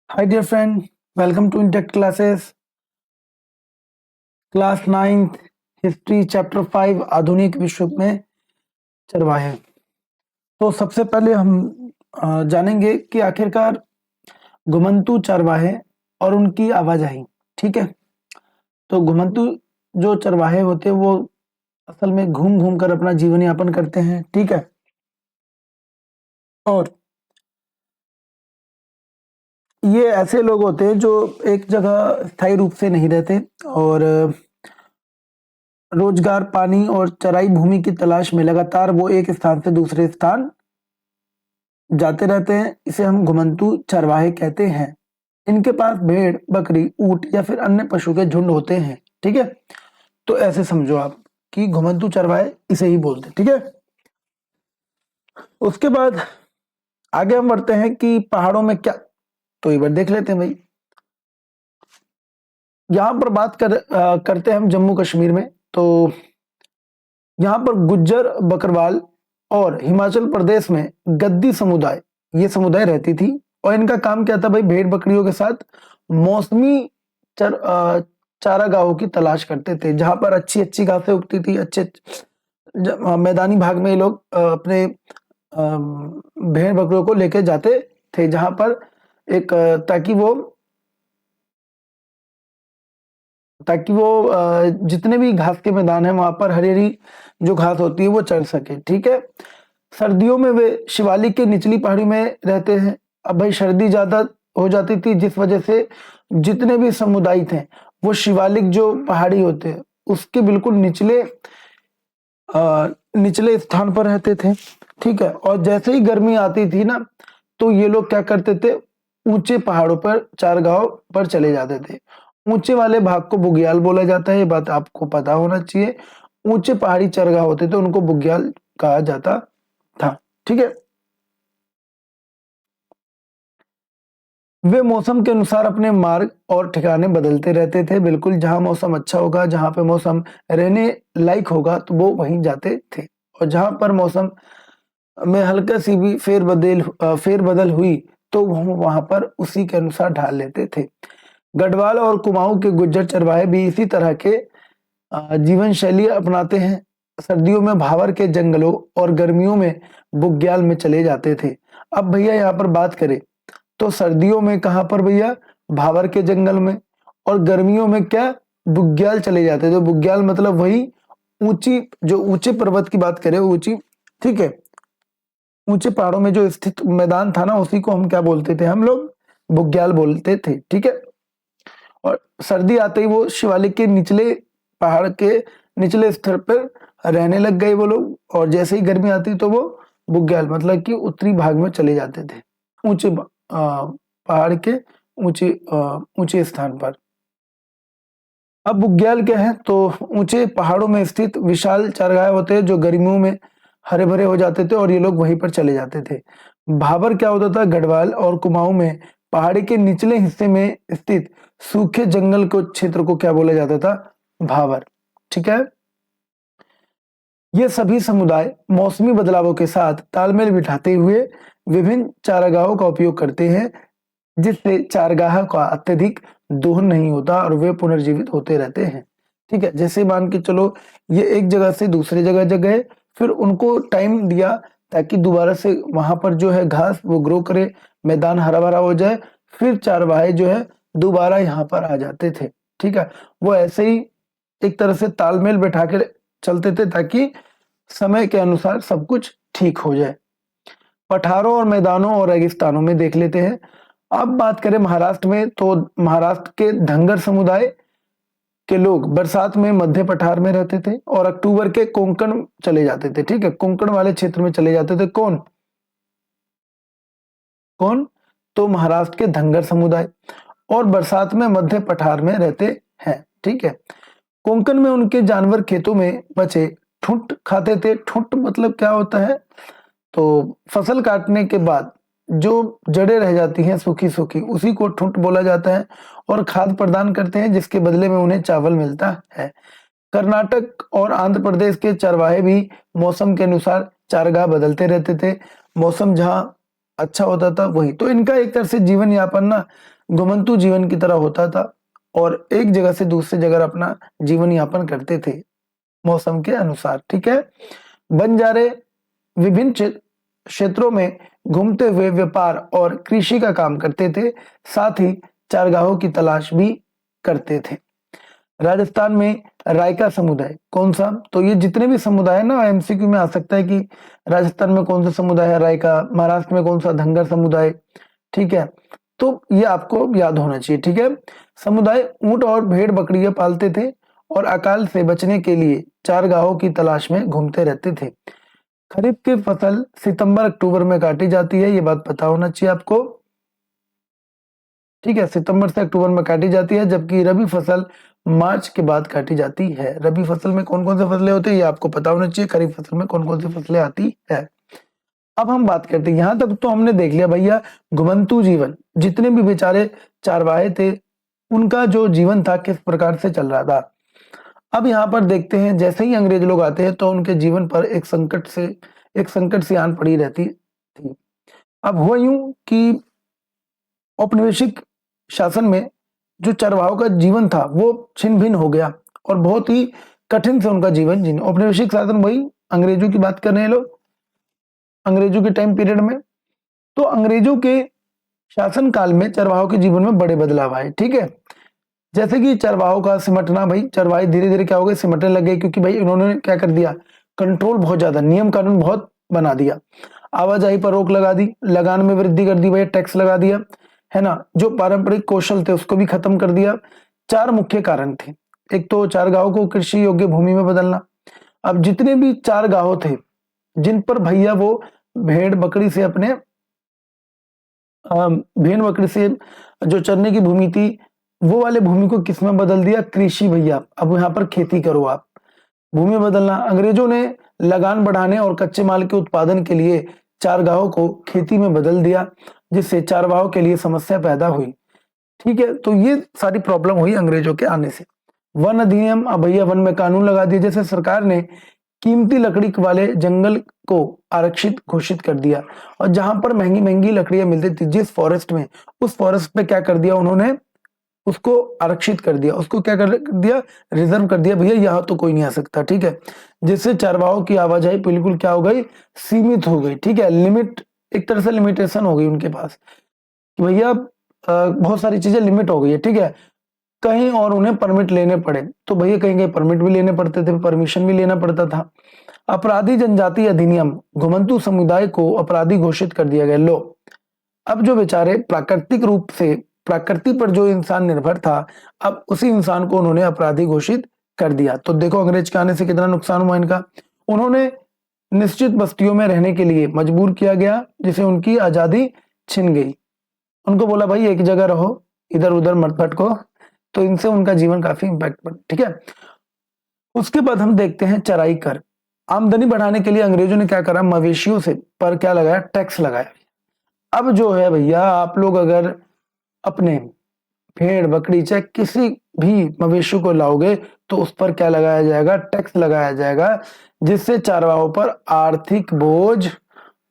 Hi dear friend, welcome to Intech classes, class 9th history chapter 5 आधुनिक विश्व में चरवाहे। तो सबसे पहले हम जानेंगे कि आखिरकार घुमंतू चरवाहे और उनकी आवाजाही। ठीक है, तो घुमंतू जो चरवाहे होते हैं वो असल में घूम घूम कर अपना जीवन यापन करते हैं। ठीक है, और ये ऐसे लोग होते हैं जो एक जगह स्थायी रूप से नहीं रहते और रोजगार, पानी और चराई भूमि की तलाश में लगातार वो एक स्थान से दूसरे स्थान जाते रहते हैं। इसे हम घुमंतू चरवाहे कहते हैं। इनके पास भेड़, बकरी, ऊंट या फिर अन्य पशु के झुंड होते हैं। ठीक है, तो ऐसे समझो आप कि घुमंतू चरवाहे इसे ही बोलते हैं। ठीक है, उसके बाद आगे हम बढ़ते हैं कि पहाड़ों में क्या, तो एक बार देख लेते हैं भाई। यहां पर करते हैं हम जम्मू कश्मीर में। तो यहाँ पर गुज्जर, बकरवाल और हिमाचल प्रदेश में गद्दी समुदाय, ये समुदाय रहती थी और इनका काम क्या था भाई, भेड़ बकरियों के साथ मौसमी चारागाहों की तलाश करते थे, जहां पर अच्छी अच्छी घासें उगती थी। अच्छे मैदानी भाग में ये लोग अपने भेड़ बकरियों को लेके जाते थे, जहां पर एक ताकि वो जितने भी घास के मैदान है वहां पर हरी हरी जो घास होती है वो चर सके। ठीक है, सर्दियों में वे शिवालिक के निचली पहाड़ी में रहते हैं। अब भाई सर्दी ज्यादा हो जाती थी, जिस वजह से जितने भी समुदाय थे वो शिवालिक जो पहाड़ी होते हैं उसके बिल्कुल निचले स्थान पर रहते थे। ठीक है, और जैसे ही गर्मी आती थी ना, तो ये लोग क्या करते थे, ऊंचे पहाड़ों पर चारगाहों पर चले जाते थे। ऊंचे वाले भाग को बुग्याल बोला जाता है, ये बात आपको पता होना चाहिए। ऊंचे पहाड़ी चरगाह होते थे उनको बुग्याल कहा जाता था। ठीक है, वे मौसम के अनुसार अपने मार्ग और ठिकाने बदलते रहते थे। बिल्कुल, जहां मौसम अच्छा होगा, जहां पे मौसम रहने लायक होगा, तो वो वहीं जाते थे। और जहां पर मौसम में हल्का सी भी फेरबदल हुई तो वो वहां पर उसी के अनुसार ढाल लेते थे। गढ़वाल और कुमाऊं के गुज्जर चरवाहे भी इसी तरह के जीवन शैली अपनाते हैं। सर्दियों में भावर के जंगलों और गर्मियों में बुग्याल में चले जाते थे। अब भैया यहाँ पर बात करें तो सर्दियों में कहां पर भैया, भावर के जंगल में, और गर्मियों में क्या, बुग्याल चले जाते थे। तो बुग्याल मतलब वही ऊंची, जो ऊंचे पर्वत की बात करें, ऊंची, ठीक है, ऊंचे पहाड़ों में जो स्थित मैदान था ना, उसी को हम क्या बोलते थे, हम लोग बुग्याल बोलते थे। ठीक है, और सर्दी आते ही वो शिवालिक के निचले पहाड़ के निचले स्तर पर रहने लग गए वो लोग, और जैसे ही गर्मी आती तो वो बुग्याल मतलब कि उत्तरी भाग में चले जाते थे, ऊंचे पहाड़ के ऊंचे स्थान पर। अब बुग्याल क्या है, तो ऊंचे पहाड़ों में स्थित विशाल चारगाह होते हैं जो गर्मियों में हरे भरे हो जाते थे और ये लोग वहीं पर चले जाते थे। भाबर क्या होता था, गढ़वाल और कुमाऊं में पहाड़ी के निचले हिस्से में स्थित सूखे जंगल को क्षेत्र को क्या बोला जाता था, भाबर। ठीक है, ये सभी समुदाय मौसमी बदलावों के साथ तालमेल बिठाते हुए विभिन्न चारागाहों का उपयोग करते हैं, जिससे चारगाह का अत्यधिक दोहन नहीं होता और वे पुनर्जीवित होते रहते हैं। ठीक है, जैसे मान के चलो ये एक जगह से दूसरे जगह गए, फिर उनको टाइम दिया ताकि दोबारा से वहां पर जो है घास वो ग्रो करे, मैदान हरा भरा हो जाए, फिर चारवाहे जो है दोबारा यहाँ पर आ जाते थे। ठीक है, वो ऐसे ही एक तरह से तालमेल बैठा के चलते थे ताकि समय के अनुसार सब कुछ ठीक हो जाए। पठारों और मैदानों और रेगिस्तानों में देख लेते हैं। अब बात करें महाराष्ट्र में, तो महाराष्ट्र के धंगर समुदाय के लोग बरसात में मध्य पठार में रहते थे और अक्टूबर के कोंकण चले जाते थे। ठीक है, कोंकण वाले क्षेत्र में चले जाते थे। कौन कौन, तो महाराष्ट्र के धंगर समुदाय, और बरसात में मध्य पठार में रहते हैं। ठीक है, कोंकण में उनके जानवर खेतों में बचे ठुंट खाते थे। ठुंट मतलब क्या होता है, तो फसल काटने के बाद जो जड़ें रह जाती हैं सूखी सूखी, उसी को ठुंट बोला जाता है, और खाद प्रदान करते हैं जिसके बदले में उन्हें चावल मिलता है। कर्नाटक और आंध्र प्रदेश के चरवाहे भी मौसम के अनुसार चारगाह बदलते रहते थे। मौसम जहां अच्छा होता था वही, तो इनका एक तरह से जीवन यापन ना घुमंतु जीवन की तरह होता था और एक जगह से दूसरी जगह अपना जीवन यापन करते थे मौसम के अनुसार। ठीक है, बंजारे विभिन्न क्षेत्रों में घूमते हुए व्यापार और कृषि का काम करते थे, साथ ही चारगाहों की तलाश भी करते थे। राजस्थान में रायका समुदाय कौन सा? तो ये जितने भी समुदाय है ना, एमसीक्यू में आ सकता है कि राजस्थान में कौन सा समुदाय है रायका, महाराष्ट्र में कौन सा धंगर समुदाय। ठीक है, तो ये आपको याद होना चाहिए। ठीक है, समुदाय ऊंट और भेड़ बकरियां पालते थे और अकाल से बचने के लिए चारगाहों की तलाश में घूमते रहते थे। खरीफ की फसल सितंबर अक्टूबर में काटी जाती है, ये बात पता होना चाहिए आपको। ठीक है, सितंबर से अक्टूबर में काटी जाती है, जबकि रबी फसल मार्च के बाद काटी जाती है। रबी फसल में कौन कौन से फसलें होती है ये आपको पता होना चाहिए, खरीफ फसल में कौन कौन सी फसलें आती है। अब हम बात करते हैं, यहां तक तो हमने देख लिया भैया घुमंतु जीवन, जितने भी बेचारे चारवाहे थे उनका जो जीवन था किस प्रकार से चल रहा था। अब यहाँ पर देखते हैं, जैसे ही अंग्रेज लोग आते हैं तो उनके जीवन पर एक संकट से आन पड़ी रहती थी। अब हुआ यूं कि औपनिवेशिक शासन में जो चरवाहों का जीवन था वो छिन्न भिन्न हो गया और बहुत ही कठिन से उनका जीवन जीने। औपनिवेशिक शासन वही अंग्रेजों की बात कर रहे हैं लोग, अंग्रेजों के टाइम पीरियड में। तो अंग्रेजों के शासन काल में चरवाहों के जीवन में बड़े बदलाव आए। ठीक है, जैसे कि चरवाहों का सिमटना, भाई चरवाहे धीरे धीरे क्या हो गए, सिमटने लग गए, क्योंकि भाई इन्होंने क्या कर दिया, कंट्रोल बहुत ज्यादा, नियम कानून बहुत बना दिया, आवाजाही पर रोक लगा दी, लगान में वृद्धि कर दी, भाई टैक्स लगा दिया, है ना, जो पारंपरिक कौशल थे उसको भी खत्म कर दिया। चार मुख्य कारण थे। एक तो चारगाहों को कृषि योग्य भूमि में बदलना। अब जितने भी चारगाहों थे जिन पर भैया वो भेड़ बकरी से अपने भेड़ बकरी से जो चरने की भूमि थी वो वाले भूमि को किस में बदल दिया, कृषि भैया, अब यहाँ पर खेती करो आप, भूमि बदलना। अंग्रेजों ने लगान बढ़ाने और कच्चे माल के उत्पादन के लिए चारगाहों को खेती में बदल दिया, जिससे चारवाहों के लिए समस्या पैदा हुई। ठीक है, तो ये सारी प्रॉब्लम हुई अंग्रेजों के आने से। वन अधिनियम, अब भैया वन में कानून लगा दिए, जैसे सरकार ने कीमती लकड़ी वाले जंगल को आरक्षित घोषित कर दिया और जहां पर महंगी महंगी लकड़ियां मिलती थी जिस फॉरेस्ट में, उस फॉरेस्ट पे क्या कर दिया उन्होंने, उसको आरक्षित कर दिया, उसको क्या कर दिया, रिजर्व कर दिया, भैया यहाँ तो कोई नहीं आ सकता। ठीक है, जिससे चरवाहों की आवाजाही बिल्कुल क्या हो गई, सीमित हो गई। ठीक है, लिमिट, एक तरह से लिमिटेशन हो गई उनके पास, भैया बहुत सारी चीजें लिमिट हो गई है। ठीक है, कहीं और उन्हें परमिट लेने पड़े तो भैया कहीं कहीं परमिट भी लेने पड़ते थे, परमिशन भी लेना पड़ता था। अपराधी जनजाति अधिनियम, घुमंतु समुदाय को अपराधी घोषित कर दिया गया। लो, अब जो बेचारे प्राकृतिक रूप से प्रकृति पर जो इंसान निर्भर था, अब उसी इंसान को उन्होंने अपराधी घोषित कर दिया। तो देखो अंग्रेज के आने से कितना नुकसान हुआ इनका। उन्होंने निश्चित बस्तियों में रहने के लिए मजबूर किया गया, जिसे उनकी आजादी छिन गई। उनको बोला भाई एक जगह रहो, इधर उधर मत भटको, तो इनसे उनका जीवन काफी इंपैक्ट पड़ा। ठीक है, उसके बाद हम देखते हैं चराई कर। आमदनी बढ़ाने के लिए अंग्रेजों ने क्या करा, मवेशियों से पर क्या लगाया, टैक्स लगाया। अब जो है भैया, आप लोग अगर अपने भेड़ बकरी चाहे किसी भी मवेशी को लाओगे तो उस पर क्या लगाया जाएगा, टैक्स लगाया जाएगा, जिससे चारवाहों पर आर्थिक बोझ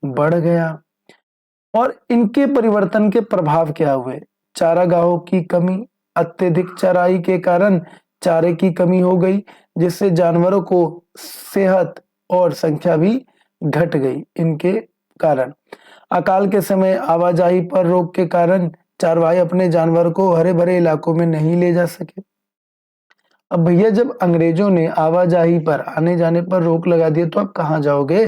बढ़ गया। और इनके परिवर्तन के प्रभाव क्या हुए, चारागाहों की कमी, अत्यधिक चराई के कारण चारे की कमी हो गई, जिससे जानवरों को सेहत और संख्या भी घट गई। इनके कारण अकाल के समय आवाजाही पर रोक के कारण चारवाही अपने जानवर को हरे भरे इलाकों में नहीं ले जा सके। अब भैया जब अंग्रेजों ने आवाजाही पर आने जाने पर रोक लगा दिया तो अब कहाँ जाओगे,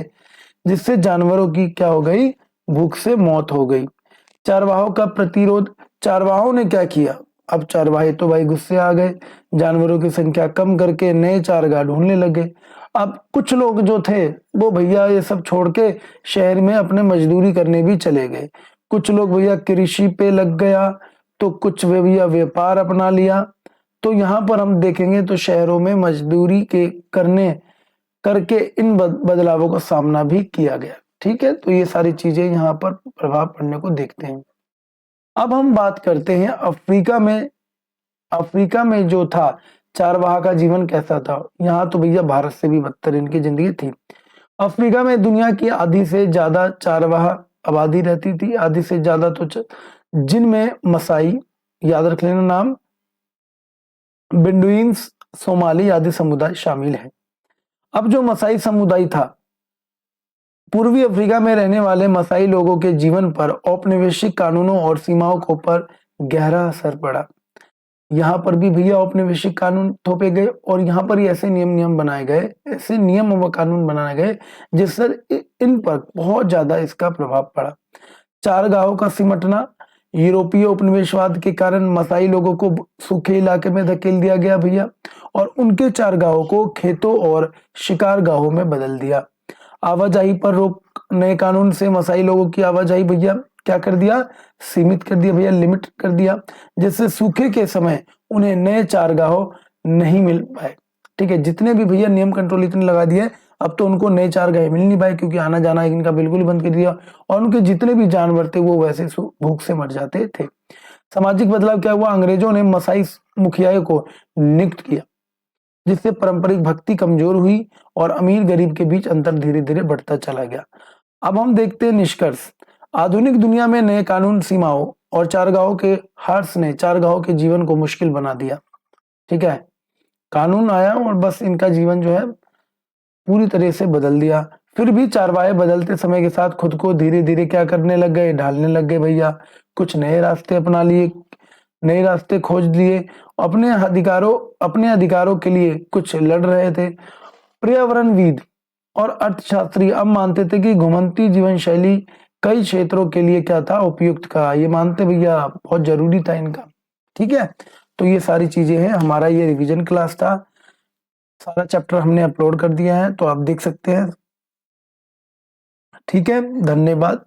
जिससे जानवरों की क्या हो गई, भूख से मौत हो गई। चारवाहों का प्रतिरोध, चारवाहों ने क्या किया, अब चारवाहे तो भाई गुस्से आ गए, जानवरों की संख्या कम करके नए चारगाह ढूंढने लगे। अब कुछ लोग जो थे वो भैया ये सब छोड़ के शहर में अपने मजदूरी करने भी चले गए। कुछ लोग भैया कृषि पे लग गया, तो कुछ वे भैया व्यापार अपना लिया। तो यहाँ पर हम देखेंगे तो शहरों में मजदूरी के करने करके इन बदलावों का सामना भी किया गया। ठीक है, तो ये सारी चीजें यहाँ पर प्रभाव पड़ने को देखते हैं। अब हम बात करते हैं अफ्रीका में। अफ्रीका में जो था चारवाहा का जीवन कैसा था, यहाँ तो भैया भारत से भी बदतर इनकी जिंदगी थी। अफ्रीका में दुनिया की आधी से ज्यादा चारवाहा आबादी रहती थी, आधी से ज्यादा तो जिनमें मसाई, याद रख लेना नाम, बेडुइन्स, सोमाली आदि समुदाय शामिल है। अब जो मसाई समुदाय था, पूर्वी अफ्रीका में रहने वाले मसाई लोगों के जीवन पर औपनिवेशिक कानूनों और सीमाओं के ऊपर गहरा असर पड़ा। यहाँ पर भी भैया औपनिवेशिक कानून थोपे गए और यहाँ पर ही ऐसे नियम बनाए गए, ऐसे नियम व कानून बनाए गए जिससे इन पर बहुत ज्यादा इसका प्रभाव पड़ा। चारगाहों का सिमटना, यूरोपीय उपनिवेशवाद के कारण मसाई लोगों को सूखे इलाके में धकेल दिया गया भैया, और उनके चारगाहों को खेतों और शिकारगाहों में बदल दिया। आवाजाही पर रोक, नए कानून से मसाई लोगों की आवाजाही भैया क्या कर दिया, सीमित कर दिया भैया, लिमिट कर दिया, जिससे सूखे के समय उन्हें नए चारगाह नहीं मिल पाए। ठीक है, जितने भी भैया नियम कंट्रोल इतने लगा दिए, अब तो उनको नए चारगाह मिल नहीं पाए क्योंकि आना जाना इनका बिल्कुल ही बंद कर दिया, और उनके जितने भी जानवर थे वो वैसे भूख से मर जाते थे। सामाजिक बदलाव क्या हुआ, अंग्रेजों ने मसाई मुखियाओं को नियुक्त किया, जिससे पारंपरिक भक्ति कमजोर हुई और अमीर गरीब के बीच अंतर धीरे धीरे बढ़ता चला गया। अब हम देखते हैं निष्कर्ष। आधुनिक दुनिया में नए कानून, सीमाओं और चारगाहों के हर्ष ने चारगाहों के जीवन को मुश्किल बना दिया। ठीक है, कानून आया और बस इनका जीवन जो है पूरी तरह से बदल दिया। फिर भी चारवाहे बदलते समय के साथ खुद को धीरे धीरे क्या करने लग गए, ढालने लग गए भैया। कुछ नए रास्ते अपना लिए, नए रास्ते खोज लिए, अपने अधिकारों के लिए कुछ लड़ रहे थे। पर्यावरणविद और अर्थशास्त्री अब मानते थे कि घुमंती जीवन शैली कई क्षेत्रों के लिए क्या था, उपयुक्त का। ये मानते भैया बहुत जरूरी था इनका। ठीक है, तो ये सारी चीजें हैं, हमारा ये रिवीजन क्लास था, सारा चैप्टर हमने अपलोड कर दिया है तो आप देख सकते हैं। ठीक है, धन्यवाद।